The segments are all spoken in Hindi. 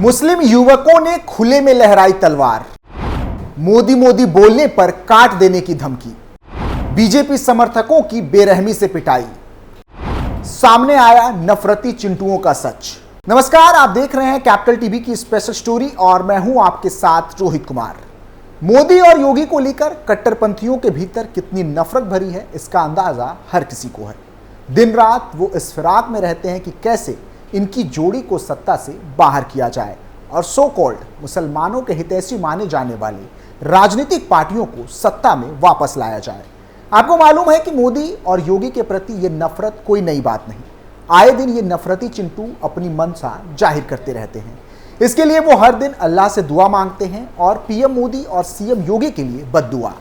मुस्लिम युवकों ने खुले में लहराई तलवार, मोदी मोदी बोलने पर काट देने की धमकी, बीजेपी समर्थकों की बेरहमी से पिटाई, सामने आया नफरती चिंटुओं का सच। नमस्कार, आप देख रहे हैं कैपिटल टीवी की स्पेशल स्टोरी और मैं हूं आपके साथ रोहित कुमार। मोदी और योगी को लेकर कट्टरपंथियों के भीतर कितनी नफरत भरी है, इसका अंदाजा हर किसी को है। दिन रात वो इस फिराक में रहते हैं कि कैसे इनकी जोड़ी को सत्ता से बाहर किया जाए और सो कॉल्ड मुसलमानों के हितैषी माने जाने वाले राजनीतिक पार्टियों को सत्ता में वापस लाया जाए। आपको मालूम है कि मोदी और योगी के प्रति ये नफरत कोई नई बात नहीं। आए दिन ये नफरती चिंटू अपनी मंशा जाहिर करते रहते हैं। इसके लिए वो हर दिन अल्लाह से दुआ मांगते हैं और पीएम मोदी और सीएम योगी के लिए बद्दुआ।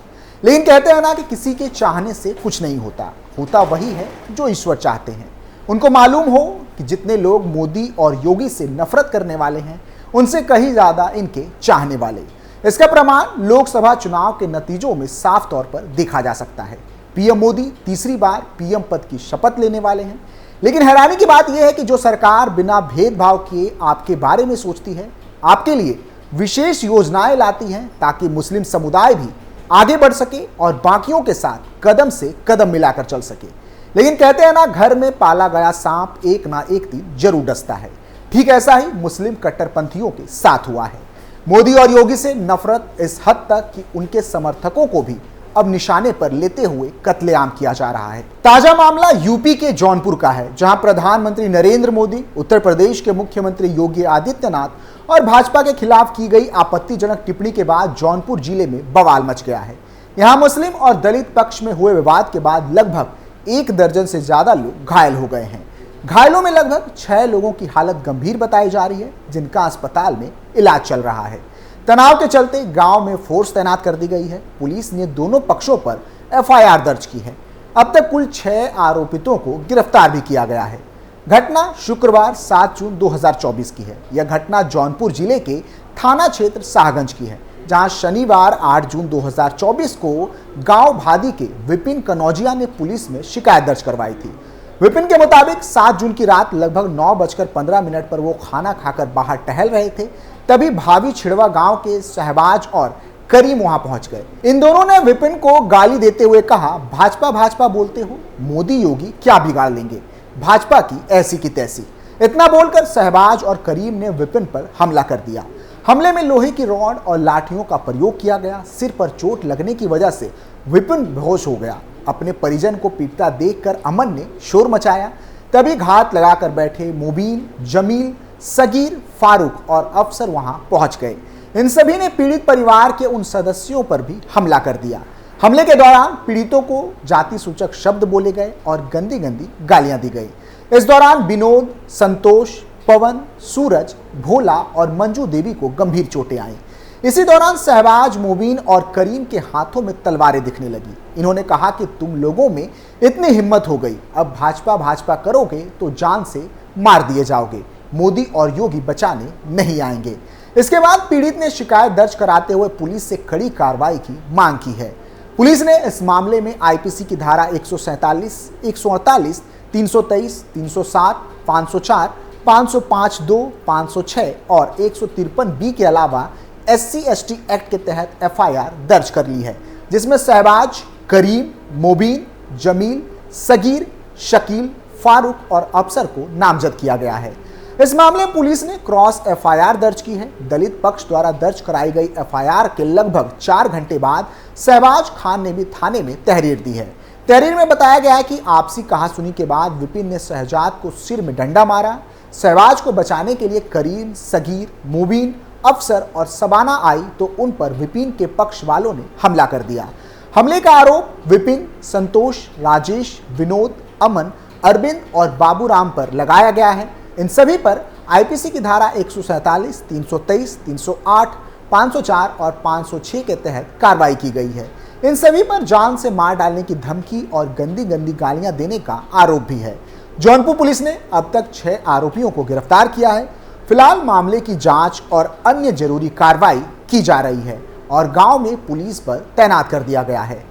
लेकिन कहते हैं ना कि किसी के चाहने से कुछ नहीं होता, होता वही है जो ईश्वर चाहते हैं। उनको मालूम हो कि जितने लोग मोदी और योगी से नफरत करने वाले हैं, उनसे कहीं ज्यादा इनके चाहने वाले। इसका प्रमाण लोकसभा चुनाव के नतीजों में साफ तौर पर देखा जा सकता है। पीएम मोदी तीसरी बार पीएम पद की शपथ लेने वाले हैं। लेकिन हैरानी की बात यह है कि जो सरकार बिना भेदभाव किए आपके बारे में सोचती है, आपके लिए विशेष योजनाएं लाती हैं ताकि मुस्लिम समुदाय भी आगे बढ़ सके और बाकियों के साथ कदम से कदम मिलाकर चल सके। लेकिन कहते हैं ना, घर में पाला गया सांप एक ना एक दिन जरूर डसता है। ठीक ऐसा ही मुस्लिम कट्टरपंथियों के साथ हुआ है। मोदी और योगी से नफरत इस हद तक कि उनके समर्थकों को भी अब निशाने पर लेते हुए कत्लेआम किया जा रहा है। ताजा मामला यूपी के जौनपुर का है, जहां प्रधानमंत्री नरेंद्र मोदी, उत्तर प्रदेश के मुख्यमंत्री योगी आदित्यनाथ और भाजपा के खिलाफ की गई आपत्तिजनक टिप्पणी के बाद जौनपुर जिले में बवाल मच गया है। यहां मुस्लिम और दलित पक्ष में हुए विवाद के बाद लगभग 1 दर्जन से ज्यादा लोग घायल हो गए हैं। घायलों में लगभग 6 लोगों की हालत गंभीर बताई जा रही है, जिनका अस्पताल में इलाज चल रहा है। तनाव के चलते गांव में फोर्स तैनात कर दी गई है। पुलिस ने दोनों पक्षों पर एफआईआर दर्ज की है। अब तक कुल 6 आरोपितों को गिरफ्तार भी किया गया है। घटना शुक्रवार 7 जून 2024 की है। यह घटना जौनपुर जिले के थाना क्षेत्र शाहगंज की है, जहां शनिवार 8 जून 2024 को गांव भादी के विपिन कनौजिया ने पुलिस में शिकायत दर्ज करवाई थी। विपिन के मुताबिक 7 जून की रात लगभग 9:15 पर वो खाना खाकर बाहर टहल रहे थे। तभी भावी छिड़वा गांव के शहबाज और करीम वहां पहुंच गए। इन दोनों ने विपिन को गाली देते हुए कहा, भाजपा भाजपा बोलते हो, मोदी योगी क्या बिगाड़ लेंगे, भाजपा की ऐसी की तैसी। इतना बोलकर शहबाज और करीम ने विपिन पर हमला कर दिया। हमले में लोहे की रॉड और लाठियों का प्रयोग किया गया। सिर पर चोट लगने की वजह से विपिन बेहोश हो गया। अपने परिजन को पीटता देखकर अमन ने शोर मचाया। तभी घात लगाकर बैठे मुबीन, जमील, सगीर, फारूक और अफसर वहां पहुंच गए। इन सभी ने पीड़ित परिवार के उन सदस्यों पर भी हमला कर दिया। हमले के दौरान पीड़ितों को जाति सूचक शब्द बोले गए और गंदी गंदी गालियां दी गई। इस दौरान विनोद, संतोष, पवन, सूरज, भोला और मंजू देवी को गंभीर चोटें आईं। इसी दौरान शहबाज, मुबीन और करीम के हाथों में तलवारें दिखने लगी। इन्होंने कहा कि तुम लोगों में इतनी हिम्मत हो गई, अब भाजपा भाजपा करोगे तो जान से मार दिए जाओगे, मोदी और योगी बचाने नहीं आएंगे। इसके बाद पीड़ित ने शिकायत दर्ज कराते हुए पुलिस से कड़ी कार्रवाई की मांग की है। पुलिस ने इस मामले में आईपीसी की धारा 147, 148, 323, 307, 504, 505(2), 506 और 153(b) के अलावा SC/ST एक्ट के तहत एफआईआर दर्ज कर ली है, जिसमें शहबाज, करीम, मोबीन, जमील, सगीर, शकील, फारूक और अफसर को नामजद किया गया है। इस मामले में पुलिस ने क्रॉस एफआईआर दर्ज की है। दलित पक्ष द्वारा दर्ज कराई गई एफआईआर के लगभग 4 घंटे बाद शहबाज खान ने भी थाने में तहरीर दी है। तहरीर में बताया गया है कि आपसी कहासुनी के बाद विपिन ने शहजाद को सिर में डंडा मारा। शहबाज को बचाने के लिए करीम, सगीर, मुबीन, अफसर और सबाना आई तो उन पर विपिन के पक्ष वालों ने हमला कर दिया। हमले का आरोप विपिन, संतोष, राजेश, विनोद, अमन, अरविंद और बाबूराम पर लगाया गया है। इन सभी पर आईपीसी की धारा 147, 323, 308, 504 और 506 के तहत कार्रवाई की गई है। इन सभी पर जान से मार डालने की धमकी और गंदी गंदी गालियां देने का आरोप भी है। जौनपुर पुलिस ने अब तक 6 आरोपियों को गिरफ्तार किया है। फिलहाल मामले की जांच और अन्य जरूरी कार्रवाई की जा रही है और गांव में पुलिस पर तैनात कर दिया गया है।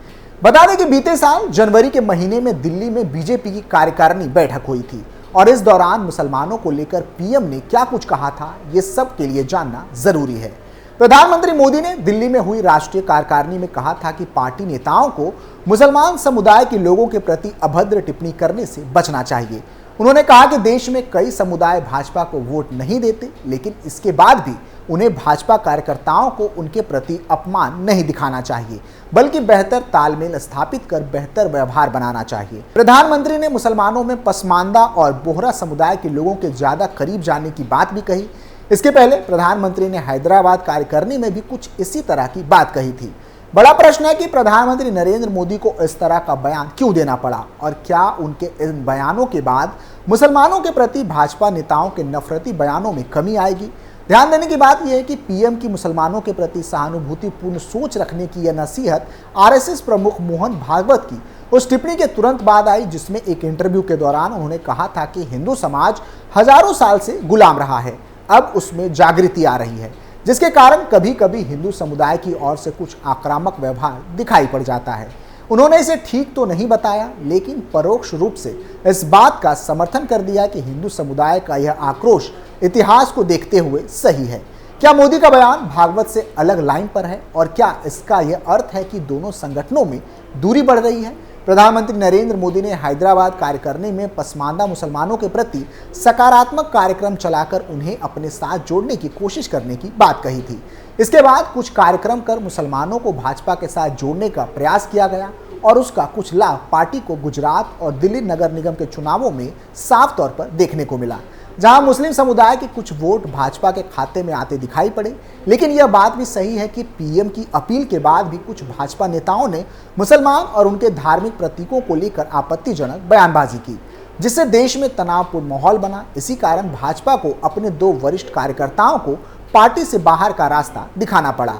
बता दें कि बीते साल जनवरी के महीने में दिल्ली में बीजेपी की कार्यकारिणी बैठक हुई थी और इस दौरान मुसलमानों को लेकर पीएम ने क्या कुछ कहा था, ये सब के लिए जानना जरूरी है। प्रधानमंत्री मोदी ने दिल्ली में हुई राष्ट्रीय कार्यकारिणी में कहा था कि पार्टी नेताओं को मुसलमान समुदाय के लोगों के प्रति अभद्र टिप्पणी करने से बचना चाहिए। उन्होंने कहा कि देश में कई समुदाय भाजपा को वोट नहीं देते, लेकिन इसके बाद भी उन्हें भाजपा कार्यकर्ताओं को उनके प्रति अपमान नहीं दिखाना चाहिए, बल्कि बेहतर तालमेल स्थापित कर बेहतर व्यवहार बनाना चाहिए। प्रधानमंत्री ने मुसलमानों में पसमानदा और बोहरा समुदाय के लोगों के ज्यादा करीब जाने की बात भी कही। इसके पहले प्रधानमंत्री ने हैदराबाद कार्यकारिणी में भी कुछ इसी तरह की बात कही थी। बड़ा प्रश्न है कि प्रधानमंत्री नरेंद्र मोदी को इस तरह का बयान क्यों देना पड़ा और क्या उनके इन बयानों के बाद मुसलमानों के प्रति भाजपा नेताओं के नफरती बयानों में कमी आएगी। ध्यान देने की बात यह है कि पीएम की मुसलमानों के प्रति सहानुभूतिपूर्ण सोच रखने की यह नसीहत आरएसएस प्रमुख मोहन भागवत की उस टिप्पणी के तुरंत बाद आई, जिसमें एक इंटरव्यू के दौरान उन्होंने कहा था कि हिंदू समाज हजारों साल से गुलाम रहा है, अब उसमें जागृति आ रही है, जिसके कारण कभी कभी हिंदू समुदाय की ओर से कुछ आक्रामक व्यवहार दिखाई पड़ जाता है। उन्होंने इसे ठीक तो नहीं बताया, लेकिन परोक्ष रूप से इस बात का समर्थन कर दिया कि हिंदू समुदाय का यह आक्रोश इतिहास को देखते हुए सही है। क्या मोदी का बयान भागवत से अलग लाइन पर है और क्या इसका यह अर्थ है कि दोनों संगठनों में दूरी बढ़ रही है? प्रधानमंत्री नरेंद्र मोदी ने हैदराबाद कार्यकारिणी में पसमानदा मुसलमानों के प्रति सकारात्मक कार्यक्रम चलाकर उन्हें अपने साथ जोड़ने की कोशिश करने की बात कही थी। इसके बाद कुछ कार्यक्रम कर मुसलमानों को भाजपा के साथ जोड़ने का प्रयास किया गया और उसका कुछ लाभ पार्टी को गुजरात और दिल्ली नगर निगम के चुनावों में साफ तौर पर देखने को मिला, जहां मुस्लिम समुदाय के कुछ वोट भाजपा के खाते में आते दिखाई पड़े। लेकिन यह बात भी सही है कि पीएम की अपील के बाद भी कुछ भाजपा नेताओं ने मुसलमान और उनके धार्मिक प्रतीकों को लेकर आपत्तिजनक बयानबाजी की, जिससे देश में तनावपूर्ण माहौल बना। इसी कारण भाजपा को अपने दो वरिष्ठ कार्यकर्ताओं को पार्टी से बाहर का रास्ता दिखाना पड़ा।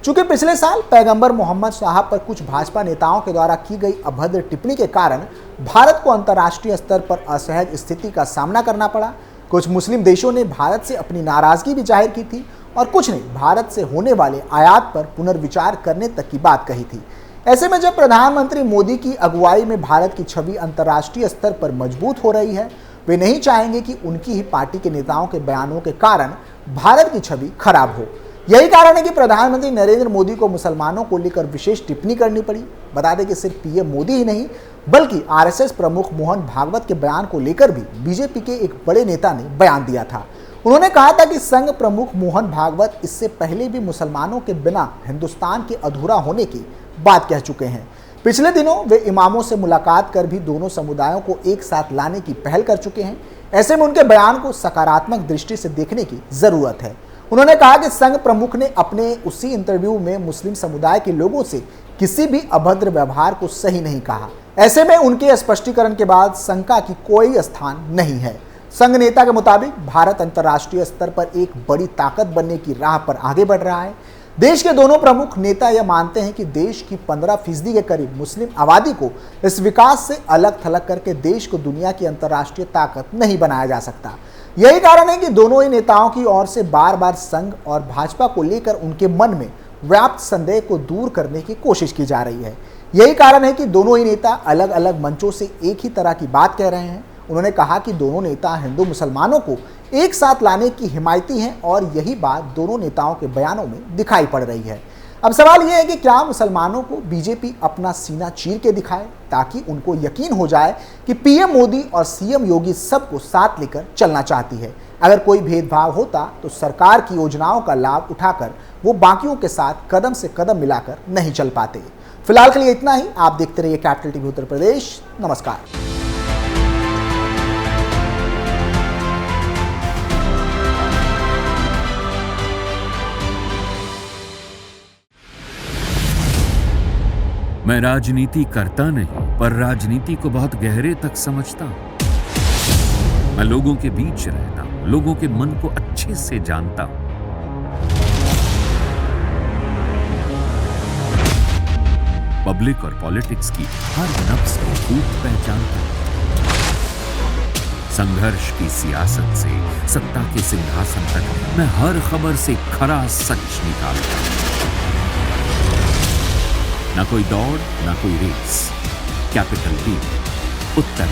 चूंकि पिछले साल पैगंबर मोहम्मद साहब पर कुछ भाजपा नेताओं के द्वारा की गई अभद्र टिप्पणी के कारण भारत को अंतर्राष्ट्रीय स्तर पर असहज स्थिति का सामना करना पड़ा। कुछ मुस्लिम देशों ने भारत से अपनी नाराजगी भी जाहिर की थी और कुछ ने भारत से होने वाले आयात पर पुनर्विचार करने तक की बात कही थी। ऐसे में जब प्रधानमंत्री मोदी की अगुवाई में भारत की छवि अंतर्राष्ट्रीय स्तर पर मजबूत हो रही है, वे नहीं चाहेंगे कि उनकी ही पार्टी के नेताओं के बयानों के कारण भारत की छवि खराब हो। यही कारण है कि प्रधानमंत्री नरेंद्र मोदी को मुसलमानों को लेकर विशेष टिप्पणी करनी पड़ी। बता दें कि सिर्फ पीएम मोदी ही नहीं, बल्कि आरएसएस प्रमुख मोहन भागवत के बयान को लेकर भी बीजेपी के एक बड़े नेता ने बयान दिया था। उन्होंने कहा था कि संघ प्रमुख मोहन भागवत इससे पहले भी मुसलमानों के बिना हिंदुस्तान के अधूरा होने की बात कह चुके हैं। पिछले दिनों वे इमामों से मुलाकात कर भी दोनों समुदायों को एक साथ लाने की पहल कर चुके हैं। ऐसे में उनके बयान को सकारात्मक दृष्टि से देखने की जरूरत है। उन्होंने कहा कि संघ प्रमुख ने अपने उसी इंटरव्यू में मुस्लिम समुदाय के लोगों से किसी भी अभद्र व्यवहार को सही नहीं कहा। ऐसे में उनके स्पष्टीकरण के बाद शंका की कोई स्थान नहीं है। संघ नेता के मुताबिक भारत अंतर्राष्ट्रीय स्तर पर एक बड़ी ताकत बनने की राह पर आगे बढ़ रहा है। देश के दोनों प्रमुख नेता यह मानते हैं कि देश की 15% के करीब मुस्लिम आबादी को इस विकास से अलग थलग करके देश को दुनिया की अंतर्राष्ट्रीय ताकत नहीं बनाया जा सकता। यही कारण है कि दोनों ही नेताओं की ओर से बार बार संघ और भाजपा को लेकर उनके मन में व्याप्त संदेह को दूर करने की कोशिश की जा रही है। यही कारण है कि दोनों ही नेता अलग अलग मंचों से एक ही तरह की बात कह रहे हैं। उन्होंने कहा कि दोनों नेता हिंदू मुसलमानों को एक साथ लाने की हिमायती हैं और यही बात दोनों नेताओं के बयानों में दिखाई पड़ रही है। अब सवाल यह है कि क्या मुसलमानों को बीजेपी अपना सीना चीर के दिखाए ताकि उनको यकीन हो जाए कि पीएम मोदी और सीएम योगी सबको साथ लेकर चलना चाहती है। अगर कोई भेदभाव होता तो सरकार की योजनाओं का लाभ उठाकर वो बाकियों के साथ कदम से कदम मिलाकर नहीं चल पाते। फिलहाल के लिए इतना ही। आप देखते रहिए कैपिटल टीवी उत्तर प्रदेश। नमस्कार। मैं राजनीति करता नहीं, पर राजनीति को बहुत गहरे तक समझता हूं। मैं लोगों के बीच रहता हूं, लोगों के मन को अच्छे से जानता हूं। पब्लिक और पॉलिटिक्स की हर नब्ज को खूब पहचानता हूं। संघर्ष की सियासत से सत्ता के सिंहासन तक मैं हर खबर से खरा सच निकालता हूं। ना कोई दौड़, ना कोई रेस। कैपिटल टीवी, उत्तर